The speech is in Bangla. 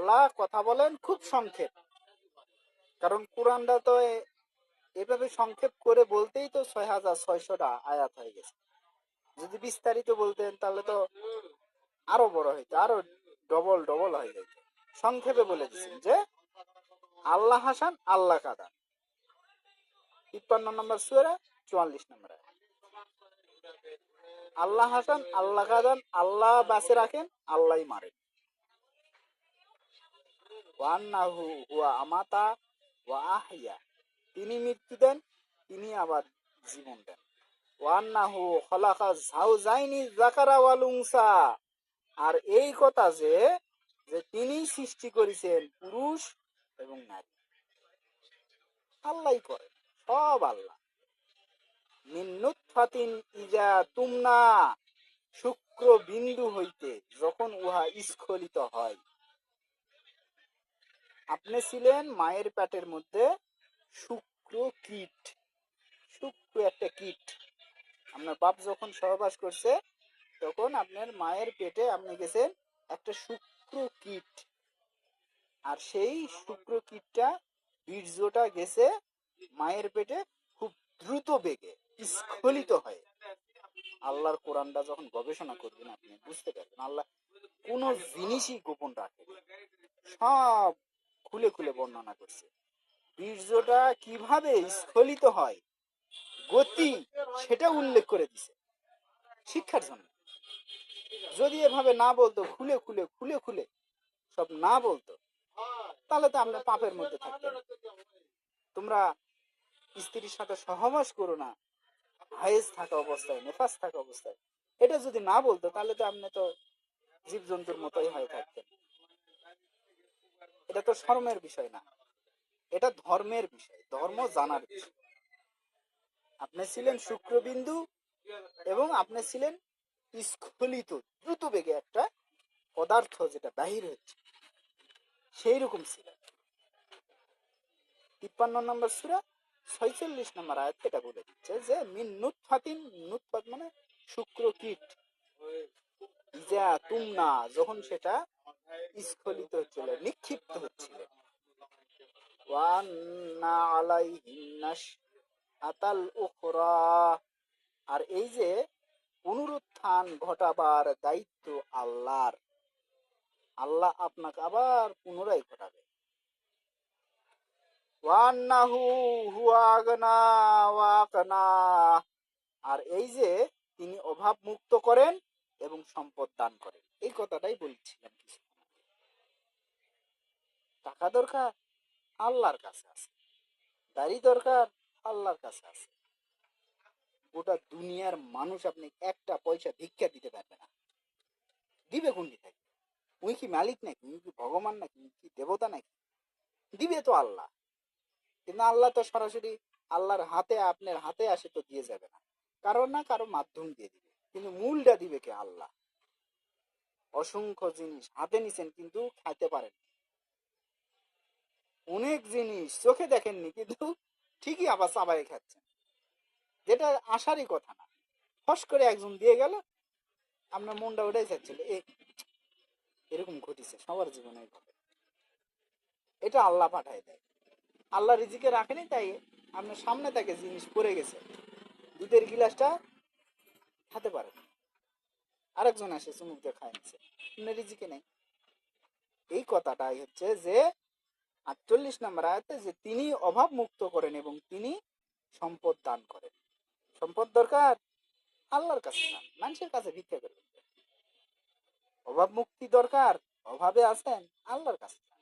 আল্লাহ কথা বলেন খুব সংক্ষেপ, কারণ কোরআনটা তো এভাবে সংক্ষেপ করে বলতেই তো 6,600টা আয়াত হয়ে গেছে। যদি বিস্তারিত বলতেন তাহলে তো আরো বড় হইতো, আরো ডবল ডবল হয়ে যেত। সংক্ষেপে বলে দিচ্ছেন যে আল্লাহ হাসান আল্লাহ কাদান, 53 নম্বর সূরা 44 নম্বর আয়াত। আল্লাহ হাসান আল্লাহ কাদান, আল্লাহ বাঁচে রাখেন, আল্লাহ মারেন। ওয়ান্নাহু হুয়া আমাতা ওয়া আহইয়া, তিনি মৃত্যু দেন, তিনি আবার জীবন দেন। ওয়ান্নাহু খলাকা যাওজাইনি যাকারা ওয়াল উনসা, আর এই কথা যে যে তিনি সৃষ্টি করেছেন পুরুষ এবং নারী, আল্লাহই করেন, সব আল্লাহ। মিন নুতফাতিন ইজা তুমনা, শুক্র বিন্দু হইতে যখন উহা স্খলিত হয়। আপনি ছিলেন মায়ের পেটের মধ্যে শুক্র কীট, শুক্র একটা কীট। আপনার বাপ যখন সহবাস করছে তখন আপনার মায়ের পেটে আপনি গেছেন একটা শুক্র কীট, আর সেই শুক্র কীটটা বীর্যটা গেছে মায়ের পেটে খুব দ্রুত বেগে স্খলিত হয়। আল্লাহর কোরআনটা যখন গবেষণা করবেন আপনি বুঝতে পারবেন আল্লাহ কোনো জিনিসই গোপন রাখে, সব খুলে খুলে বর্ণনা করছে। বীর্যটা কিভাবে স্খলিত হয়, গতি, সেটা উল্লেখ করে দিছে শিক্ষার জন্য। যদি এভাবে না বলতো, খুলে খুলে খুলে খুলে সব না বলতো, তাহলে তো আমরা পাপের মধ্যে থাকতাম। তোমরা স্ত্রীর সাথে সহবাস করো না হায়েজ থাকা অবস্থায়, নেফাস থাকা অবস্থায়, এটা যদি না বলতো তাহলে তো আপনি তো জীবজন্তুর মতোই হয়ে থাকতেন। এটা তো শরমের বিষয় না, এটা ধর্মের বিষয়, ধর্ম জানার বিষয়। আপনি ছিলেন শুক্রবিন্দু এবং আপনি ছিলেন স্খলিত দ্রুত বেগে একটা পদার্থ যেটা বাহির হচ্ছে, সেই রকম ছিলেন। 53 নম্বর সূরা 46 নম্বর আয়াত এটা বলে দিচ্ছে যে মিন নুতফাতিন, নুতফাত মানে শুক্র কীট, ইজা তুমনা যখন সেটা স্খলিত হচ্ছিল, নিক্ষিপ্ত হচ্ছিল। ওয়ান্না আলাইহিন নাশআতাল উখরা, আর এই যে পুনরুত্থান ঘটাবার দায়িত্ব আল্লাহর, আল্লাহ আপনাকে আবার পুনরায় ঘটাবে। ওয়ান্নাহু হুয়া আগনা ওয়া আকনা, আর এই যে তিনি অভাব মুক্ত করেন এবং সম্পদ দান করেন, এই কথাটাই বলছিলাম কিছু। টাকা দরকার, আল্লাহর কাছে আছে। দাড়ি দরকার, আল্লাহর কাছে আছে। গোটা দুনিয়ার মানুষ আপনি একটা পয়সা ভিক্ষা দিতে পারবে না, দিবে কোনটি থেকে? উনি কি মালিক নাকি? উনি কি ভগবান নাকি? উনি কি দেবতা নাকি? দিবে তো আল্লাহ। কিন্তু আল্লাহ তো সরাসরি আল্লাহর হাতে, আপনার হাতে আসে তো দিয়ে যাবে না, কারণ না কারো মাধ্যম দিয়ে দিবে, কিন্তু মূলটা দিবে কে? আল্লাহ। অসংখ্য জিনিস হাতে নিছেন কিন্তু খাইতে পারেন, অনেক জিনিস চোখে দেখেননি কিন্তু ঠিকই আবার চাবাই খাচ্ছেন, যেটা আসারই কথা না। ফস করে একজন দিয়ে গেল, আপনার মনটা ওটাই চাচ্ছিল। এরকম ঘটেছে সবার জীবনে, এটা আল্লাহ পাঠায় দেয়। আল্লাহ রিজিকে রাখেনি, তাই আপনার সামনে থেকে জিনিস পড়ে গেছে, দুধের গিলাসটা খেতে পারে, আরেকজন আসে চুমুক দিয়ে খায় নিচ্ছে, রিজিকে নেই। এই কথাটাই হচ্ছে যে 48 নম্বর আয়াতে যে তিনি অভাব মুক্ত করেন এবং তিনি সম্পদ দান করেন। সম্পদ দরকার, আল্লাহর কাছে চান, মানুষের কাছে ভিক্ষা করবেন। অভাব মুক্তি দরকার, অভাবে আছেন, আল্লাহর কাছে চান।